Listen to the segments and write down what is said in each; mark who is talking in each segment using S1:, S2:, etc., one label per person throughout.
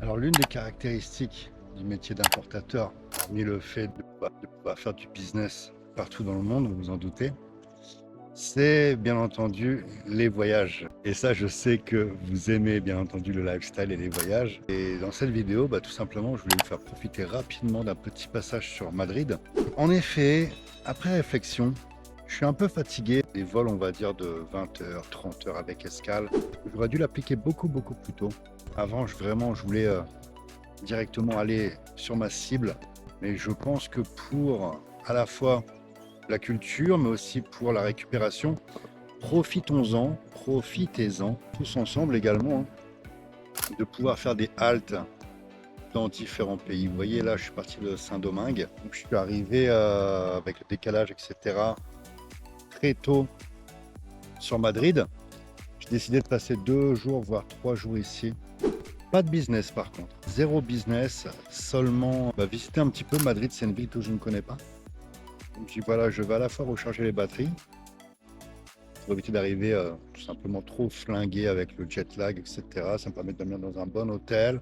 S1: Alors, l'une des caractéristiques du métier d'importateur, hormis le fait de pouvoir faire du business partout dans le monde, vous vous en doutez, c'est bien entendu les voyages. Et ça, je sais que vous aimez bien entendu le lifestyle et les voyages. Et dans cette vidéo, tout simplement, je voulais vous faire profiter rapidement d'un petit passage sur Madrid. En effet, après réflexion, je suis un peu fatigué des vols, on va dire, de 20 heures, 30 heures avec escale. J'aurais dû l'appliquer beaucoup plus tôt. Avant, je voulais directement aller sur ma cible. Mais je pense que pour à la fois la culture, mais aussi pour la récupération, profitez-en tous ensemble également, de pouvoir faire des haltes dans différents pays. Vous voyez, là, je suis parti de Saint-Domingue. Donc, je suis arrivé avec le décalage, etc., très tôt sur Madrid. J'ai décidé de passer 2 jours, voire 3 jours ici. Pas de business par contre, zéro business, seulement visiter un petit peu Madrid. C'est une ville que je ne connais pas. Donc je dis voilà, je vais à la fois recharger les batteries pour éviter d'arriver tout simplement trop flingué avec le jet lag, etc. Ça me permet de dormir dans un bon hôtel.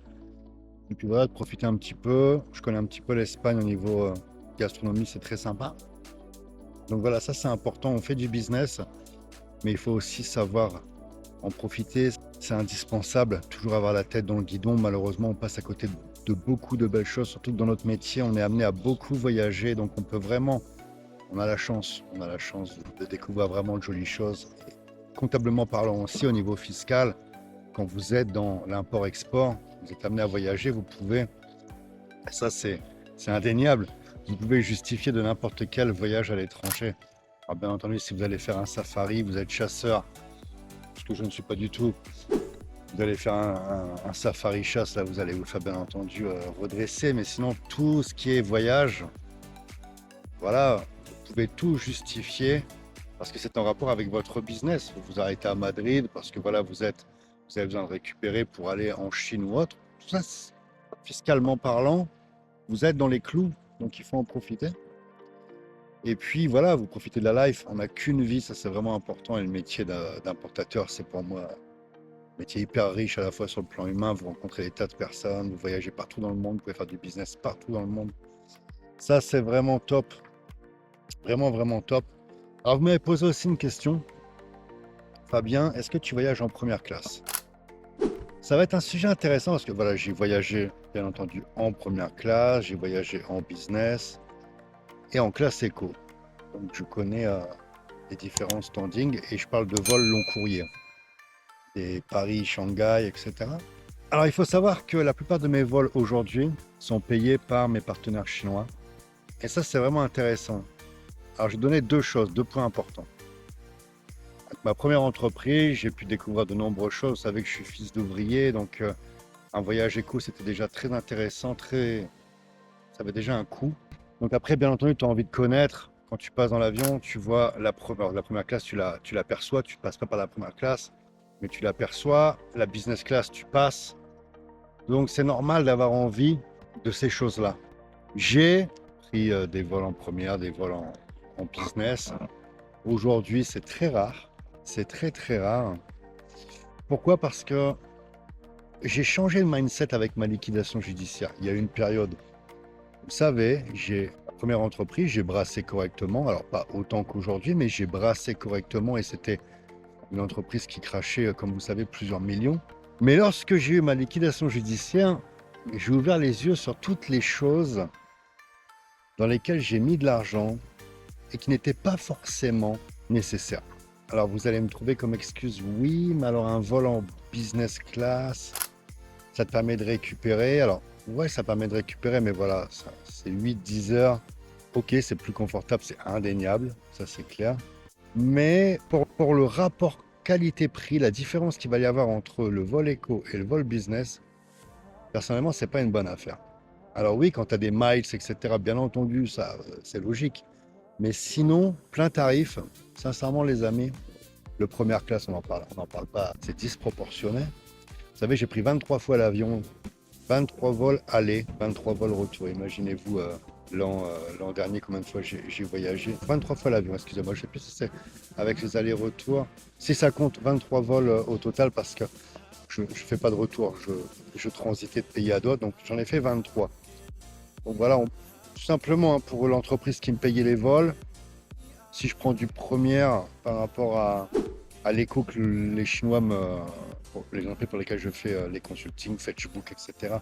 S1: Et puis voilà, de profiter un petit peu. Je connais un petit peu l'Espagne au niveau gastronomie, c'est très sympa. Donc voilà, ça c'est important, on fait du business, mais il faut aussi savoir en profiter. C'est indispensable, toujours avoir la tête dans le guidon. Malheureusement, on passe à côté de beaucoup de belles choses, surtout que dans notre métier, on est amené à beaucoup voyager, donc on peut vraiment, on a la chance de découvrir vraiment de jolies choses. Comptablement parlant aussi, au niveau fiscal, quand vous êtes dans l'import-export, vous êtes amené à voyager, vous pouvez, ça c'est indéniable, vous pouvez justifier de n'importe quel voyage à l'étranger. Alors bien entendu, si vous allez faire un safari, vous êtes chasseur, ce que je ne suis pas du tout, vous allez faire un safari chasse, là vous allez vous faire bien entendu redresser, mais sinon tout ce qui est voyage, voilà, vous pouvez tout justifier parce que c'est en rapport avec votre business. Vous vous arrêtez à Madrid parce que voilà, vous avez besoin de récupérer pour aller en Chine ou autre. Tout ça, fiscalement parlant, vous êtes dans les clous, donc il faut en profiter. Et puis voilà, vous profitez de la life. On n'a qu'une vie, ça c'est vraiment important. Et le métier d'importateur, c'est pour moi un métier hyper riche à la fois sur le plan humain. Vous rencontrez des tas de personnes, vous voyagez partout dans le monde, vous pouvez faire du business partout dans le monde. Ça c'est vraiment top, vraiment top. Alors vous m'avez posé aussi une question, Fabien, est-ce que tu voyages en première classe? Ça va être un sujet intéressant parce que voilà, j'ai voyagé bien entendu en première classe, j'ai voyagé en business et en classe éco. Donc je connais les différents standings et je parle de vols long courrier, des Paris, Shanghai, etc. Alors il faut savoir que la plupart de mes vols aujourd'hui sont payés par mes partenaires chinois et ça c'est vraiment intéressant. Alors je vais donner deux points importants. Avec ma première entreprise, j'ai pu découvrir de nombreuses choses. Vous savez que je suis fils d'ouvrier, donc un voyage éco c'était déjà très intéressant, ça avait déjà un coût. Donc après, bien entendu, tu as envie de connaître. Quand tu passes dans l'avion, tu vois la première classe, tu l'aperçois, tu ne passes pas par la première classe, mais tu l'aperçois. La business class, tu passes. Donc c'est normal d'avoir envie de ces choses-là. J'ai pris des vols en première, des vols en business. Aujourd'hui, c'est très rare. C'est très rare. Pourquoi? Parce que j'ai changé le mindset avec ma liquidation judiciaire. Il y a eu une période, vous savez, j'ai ma première entreprise, j'ai brassé correctement. Alors pas autant qu'aujourd'hui, mais j'ai brassé correctement et c'était une entreprise qui crachait, comme vous savez, plusieurs millions. Mais lorsque j'ai eu ma liquidation judiciaire, j'ai ouvert les yeux sur toutes les choses dans lesquelles j'ai mis de l'argent et qui n'étaient pas forcément nécessaires. Alors vous allez me trouver comme excuse, oui, mais alors un vol en business class, ça te permet de récupérer. Alors ouais, ça permet de récupérer, mais voilà, c'est 8-10 heures. Ok, c'est plus confortable, c'est indéniable, ça c'est clair. Mais pour le rapport qualité-prix, la différence qu'il va y avoir entre le vol éco et le vol business, personnellement, c'est pas une bonne affaire. Alors oui, quand tu as des miles, etc., bien entendu, ça c'est logique. Mais sinon, plein tarif, sincèrement les amis, le première classe, on n'en parle pas, c'est disproportionné. Vous savez, j'ai pris 23 fois l'avion, 23 vols aller, 23 vols retour. Imaginez-vous l'an dernier combien de fois j'ai voyagé. 23 fois l'avion, excusez-moi, je ne sais plus si c'est avec les allers-retours. Si ça compte 23 vols au total, parce que je ne fais pas de retour. Je transitais de pays à d'autres, donc j'en ai fait 23. Donc voilà, tout simplement hein, pour l'entreprise qui me payait les vols, si je prends du premier par rapport à l'écho que les Chinois pour les entreprises pour lesquelles je fais les consultings, Fetchbook, etc.,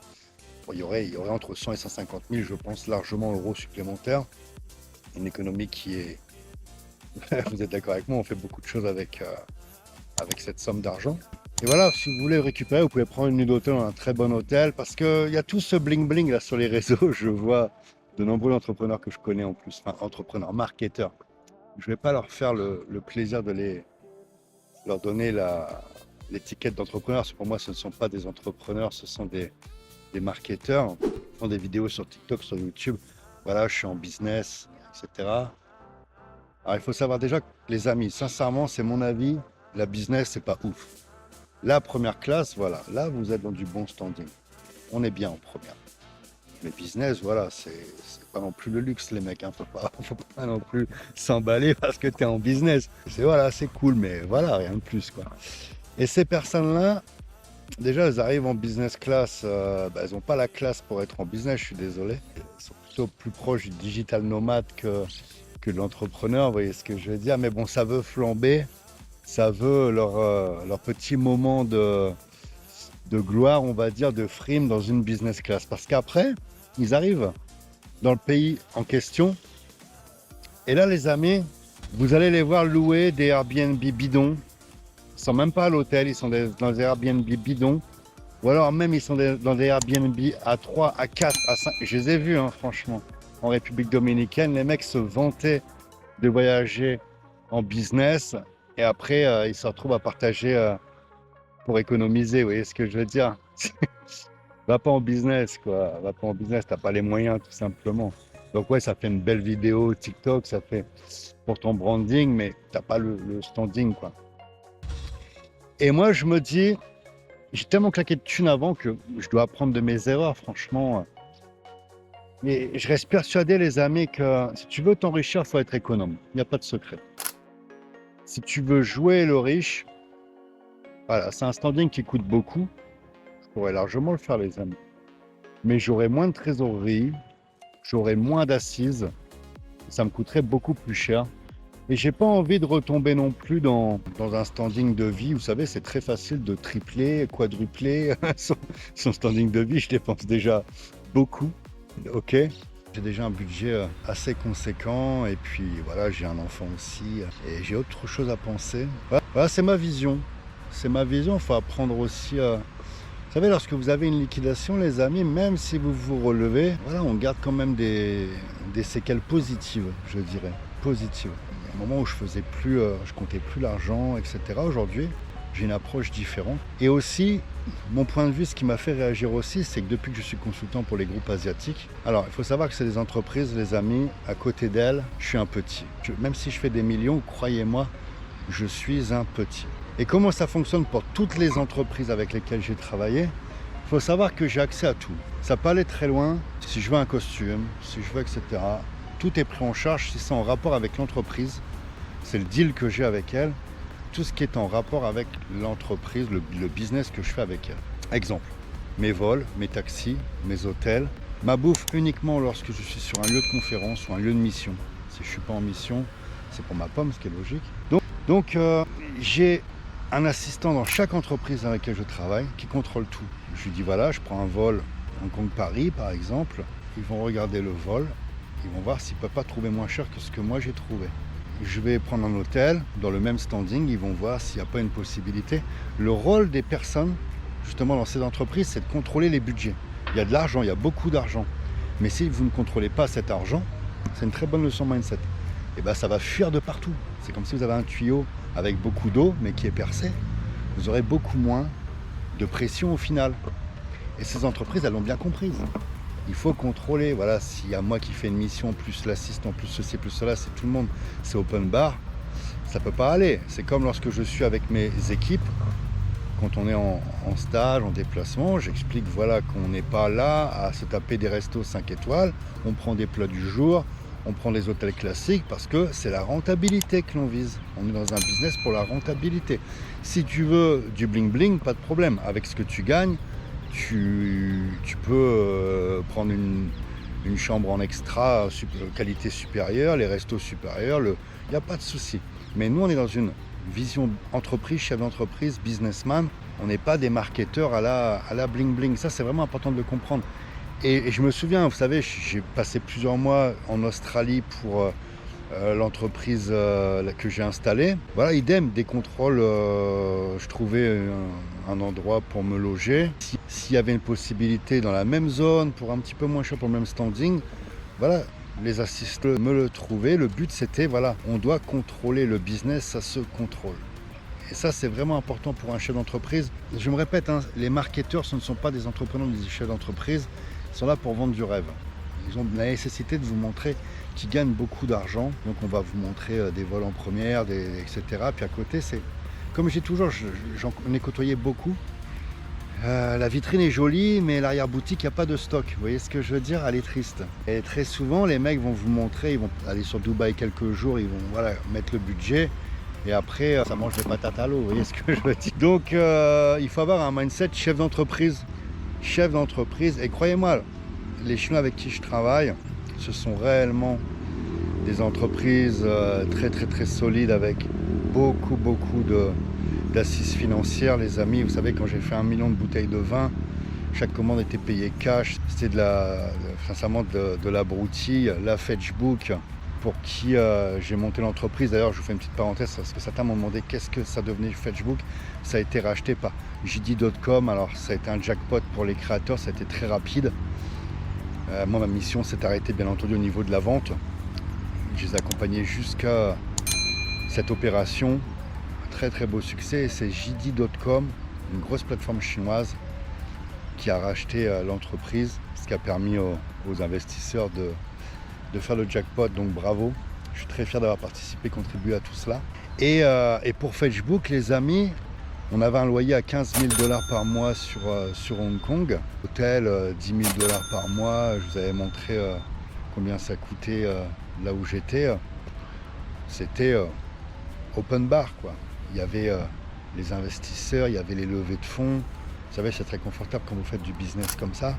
S1: bon, il y aurait entre 100 et 150 000, je pense, largement euros supplémentaires. Une économie qui est, vous êtes d'accord avec moi, on fait beaucoup de choses avec cette somme d'argent. Et voilà, si vous voulez récupérer, vous pouvez prendre une nuit d'hôtel dans un très bon hôtel, parce qu'il y a tout ce bling-bling là sur les réseaux. Je vois de nombreux entrepreneurs que je connais en plus, enfin entrepreneurs, marketeurs. Je ne vais pas leur faire le plaisir de leur donner l'étiquette d'entrepreneur, parce que pour moi ce ne sont pas des entrepreneurs, ce sont des marketeurs. Ils font des vidéos sur TikTok, sur YouTube. Voilà, je suis en business, etc. Alors il faut savoir déjà que les amis, sincèrement, c'est mon avis, la business, c'est pas ouf. La première classe, voilà, là vous êtes dans du bon standing. On est bien en première. Mais business, voilà, c'est pas non plus le luxe, les mecs. Hein. Faut pas non plus s'emballer parce que tu es en business. Voilà, c'est cool, mais voilà, rien de plus, quoi. Et ces personnes-là, déjà, elles arrivent en business class. Elles n'ont pas la classe pour être en business, je suis désolé. Elles sont plutôt plus proches du digital nomade que de l'entrepreneur, vous voyez ce que je veux dire. Mais bon, ça veut flamber. Ça veut leur petit moment de gloire, on va dire, de frime dans une business class. Parce qu'après, ils arrivent dans le pays en question. Et là, les amis, vous allez les voir louer des Airbnb bidons. Ils ne sont même pas à l'hôtel, ils sont dans des Airbnb bidons. Ou alors même, ils sont dans des Airbnb à 3, à 4, à 5. Je les ai vus, hein, franchement. En République dominicaine, les mecs se vantaient de voyager en business. Et après, ils se retrouvent à partager pour économiser, vous voyez ce que je veux dire? Va pas en business, quoi. Va pas en business, t'as pas les moyens, tout simplement. Donc ouais, ça fait une belle vidéo TikTok, ça fait pour ton branding, mais t'as pas le standing, quoi. Et moi, je me dis, j'ai tellement claqué de thunes avant que je dois apprendre de mes erreurs, franchement. Mais je reste persuadé, les amis, que si tu veux t'enrichir, il faut être économe. Il n'y a pas de secret. Si tu veux jouer le riche, voilà, c'est un standing qui coûte beaucoup. Je pourrais largement le faire, les amis. Mais j'aurais moins de trésorerie, j'aurais moins d'assises. Ça me coûterait beaucoup plus cher. Et j'ai pas envie de retomber non plus dans un standing de vie. Vous savez, c'est très facile de tripler, quadrupler son standing de vie. Je dépense déjà beaucoup. Ok. J'ai déjà un budget assez conséquent. Et puis voilà, j'ai un enfant aussi. Et j'ai autre chose à penser. Voilà, c'est ma vision. C'est ma vision. Il faut apprendre aussi. Vous savez, lorsque vous avez une liquidation, les amis, même si vous vous relevez, voilà, on garde quand même des séquelles positives, je dirais. Positives. Il y a un moment où je comptais plus l'argent, etc. Aujourd'hui, j'ai une approche différente. Et aussi, mon point de vue, ce qui m'a fait réagir aussi, c'est que depuis que je suis consultant pour les groupes asiatiques, alors il faut savoir que c'est des entreprises, les amis, à côté d'elles, je suis un petit. Même si je fais des millions, croyez-moi, je suis un petit. Et comment ça fonctionne pour toutes les entreprises avec lesquelles j'ai travaillé? Il faut savoir que j'ai accès à tout. Ça peut aller très loin. Si je veux un costume, si je veux, etc. Tout est pris en charge si c'est en rapport avec l'entreprise. C'est le deal que j'ai avec elle. Tout ce qui est en rapport avec l'entreprise, le business que je fais avec elle. Exemple, mes vols, mes taxis, mes hôtels, ma bouffe uniquement lorsque je suis sur un lieu de conférence ou un lieu de mission. Si je ne suis pas en mission, c'est pour ma pomme, ce qui est logique. Donc j'ai un assistant dans chaque entreprise dans laquelle je travaille qui contrôle tout. Je lui dis voilà, je prends un vol Hong Kong-Paris par exemple. Ils vont regarder le vol, ils vont voir s'ils ne peuvent pas trouver moins cher que ce que moi j'ai trouvé. Je vais prendre un hôtel dans le même standing, ils vont voir s'il n'y a pas une possibilité. Le rôle des personnes, justement dans ces entreprises, c'est de contrôler les budgets. Il y a de l'argent, il y a beaucoup d'argent. Mais si vous ne contrôlez pas cet argent, c'est une très bonne leçon mindset. Et bien ça va fuir de partout. C'est comme si vous avez un tuyau avec beaucoup d'eau, mais qui est percé. Vous aurez beaucoup moins de pression au final. Et ces entreprises, elles l'ont bien comprise. Il faut contrôler. Voilà, s'il y a moi qui fais une mission, plus l'assistant, plus ceci, plus cela, c'est tout le monde, c'est open bar, ça peut pas aller. C'est comme lorsque je suis avec mes équipes, quand on est en stage, en déplacement, j'explique voilà qu'on n'est pas là à se taper des restos 5 étoiles, on prend des plats du jour, On prend les hôtels classiques parce que c'est la rentabilité que l'on vise. On est dans un business pour la rentabilité. Si tu veux du bling bling, pas de problème. Avec ce que tu gagnes, tu peux prendre une chambre en extra, qualité supérieure, les restos supérieurs, il n'y a pas de souci. Mais nous, on est dans une vision entreprise, chef d'entreprise, businessman. On n'est pas des marketeurs à la bling bling. Ça, c'est vraiment important de le comprendre. Et je me souviens, vous savez, j'ai passé plusieurs mois en Australie pour l'entreprise que j'ai installée. Voilà, idem, des contrôles, je trouvais un endroit pour me loger. S'il y avait une possibilité dans la même zone, pour un petit peu moins cher, pour le même standing, voilà, les assistants me le trouvaient. Le but, c'était, voilà, on doit contrôler le business, ça se contrôle. Et ça, c'est vraiment important pour un chef d'entreprise. Je me répète, hein, les marketeurs, ce ne sont pas des entrepreneurs, des chefs d'entreprise. Ils sont là pour vendre du rêve. Ils ont la nécessité de vous montrer qu'ils gagnent beaucoup d'argent. Donc on va vous montrer des vols en première, etc. Puis à côté, c'est comme j'ai toujours, j'en ai côtoyé beaucoup. La vitrine est jolie, mais l'arrière-boutique, il n'y a pas de stock. Vous voyez ce que je veux dire? Elle est triste. Et très souvent, les mecs vont vous montrer, ils vont aller sur Dubaï quelques jours, ils vont mettre le budget. Et après, ça mange des patates à l'eau, vous voyez ce que je veux dire? Donc, il faut avoir un mindset chef d'entreprise. Chef d'entreprise. Et croyez-moi, les Chinois avec qui je travaille, ce sont réellement des entreprises très très très solides avec beaucoup d'assises financières. Les amis, vous savez, quand j'ai fait 1 million de bouteilles de vin, chaque commande était payée cash. C'était sincèrement de l'abruti, la Fetchbook, pour qui j'ai monté l'entreprise. D'ailleurs, je vous fais une petite parenthèse parce que certains m'ont demandé qu'est-ce que ça devenait Fetchbook. Ça a été racheté par JD.com. Alors, ça a été un jackpot pour les créateurs, ça a été très rapide. Moi, ma mission s'est arrêtée, bien entendu, au niveau de la vente. Je les ai accompagnés jusqu'à cette opération. Très, très beau succès. C'est JD.com, une grosse plateforme chinoise qui a racheté l'entreprise, ce qui a permis aux investisseurs de faire le jackpot, donc bravo. Je suis très fier d'avoir participé, contribué à tout cela. Et pour Fetchbook, les amis, on avait un loyer à 15 000 $ par mois sur Hong Kong. Hôtel, 10 000 $ par mois. Je vous avais montré combien ça coûtait là où j'étais. C'était open bar, quoi. Il y avait les investisseurs, il y avait les levées de fonds. Vous savez, c'est très confortable quand vous faites du business comme ça.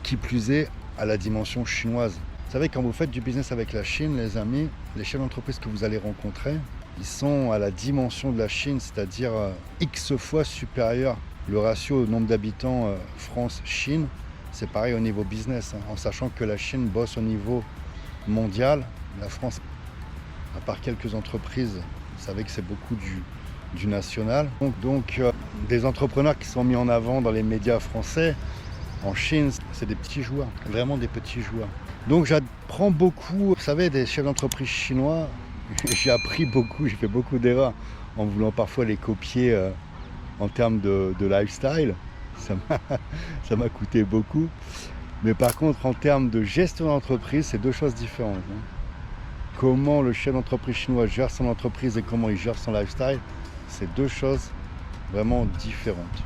S1: Qui plus est, à la dimension chinoise. Vous savez, quand vous faites du business avec la Chine, les amis, les chefs d'entreprise que vous allez rencontrer, ils sont à la dimension de la Chine, c'est-à-dire X fois supérieur. Le ratio au nombre d'habitants France-Chine, c'est pareil au niveau business, hein, en sachant que la Chine bosse au niveau mondial. La France, à part quelques entreprises, vous savez que c'est beaucoup du national. Donc des entrepreneurs qui sont mis en avant dans les médias français, en Chine, c'est des petits joueurs, vraiment des petits joueurs. Donc j'apprends beaucoup, vous savez, des chefs d'entreprise chinois. J'ai appris beaucoup, j'ai fait beaucoup d'erreurs en voulant parfois les copier en termes de lifestyle. Ça m'a coûté beaucoup. Mais par contre, en termes de gestion d'entreprise, c'est deux choses différentes. Hein. Comment le chef d'entreprise chinois gère son entreprise et comment il gère son lifestyle, c'est deux choses vraiment différentes.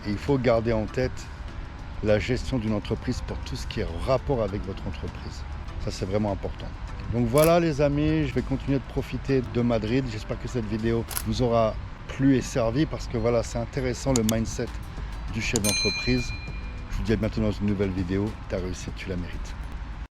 S1: Et il faut garder en tête la gestion d'une entreprise pour tout ce qui est en rapport avec votre entreprise. Ça, c'est vraiment important. Donc voilà les amis, je vais continuer de profiter de Madrid. J'espère que cette vidéo vous aura plu et servi parce que voilà, c'est intéressant le mindset du chef d'entreprise. Je vous dis à bientôt dans une nouvelle vidéo. Ta réussite, tu la mérites.